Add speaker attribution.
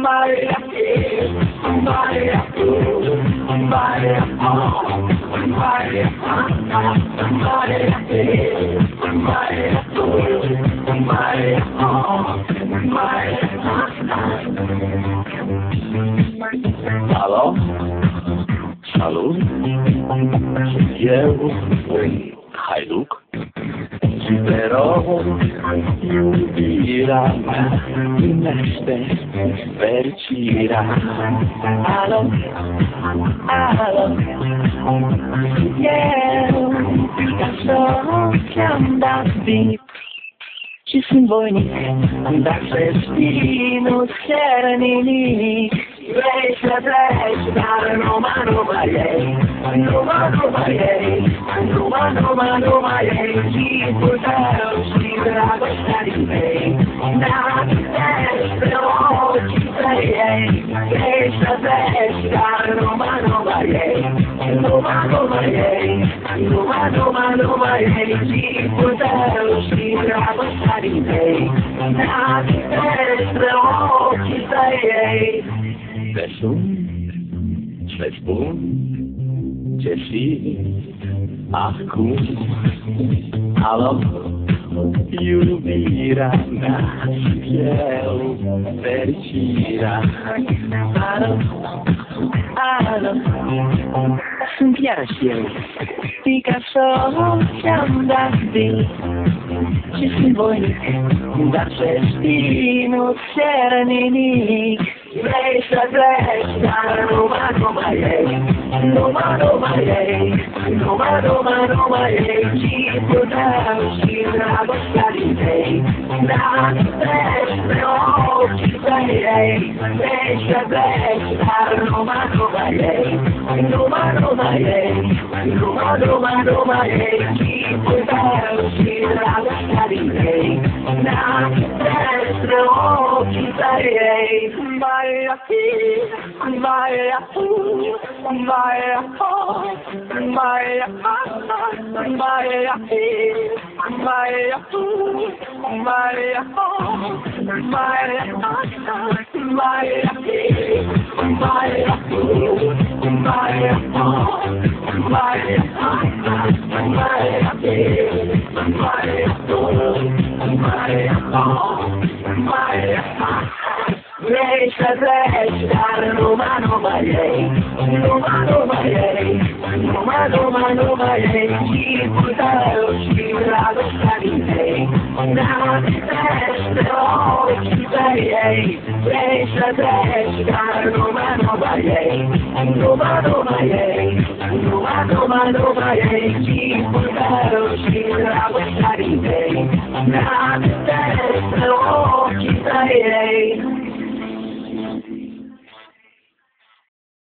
Speaker 1: Maria, Maria, Maria, Maria, Maria,
Speaker 2: Halo? Salut? Eu, Hajduk, și te rog, iubirea mea, primește fericirea. Alo, alo, eu, Picasso, ți-am dat bine și sunt voinic, dar să știi, nu cer nimic. Vrei să treci, dar numai ei, numai ei, numai ei, chipul tău și dragostea din tăi. Dacă treci pe ochii tăi ei, vrei să treci, dar numai ei, numai ei, numai ei, chipul tău și dragostea din tăi. Dacă treci pe ochii tăi ei, te sun, ce spun, ce simt acum. Alo, iubirea mea, eu, fericirea. Alo, alo, sunt iarăși eu, Picasso, ți-am dat bine și sunt voinic, dar să știi, nu cer nimic. Vrei să treci, dar numai ei, numai ei, numai ei, chipul tău și dragostea din tăi. Dacă treci pe ochii tăi ei, vrei să treci, dar numai ei, numai ei, numai ei, chipul tău și dragostea din tăi. Dacă treci pe ochii tăi ei, Maria, Maria, Maria, Maria, Maria, Maria, Maria, vrei să treci, dar numai ei, numai ei, numai ei, chipul tău și dragostea din tăi. Dacă treci pe ochii tăi ei, vrei să treci, dar numai ei, numai ei, numai ei, chipul tău și dragostea din tăi. Dacă treci pe ochii tăi ei,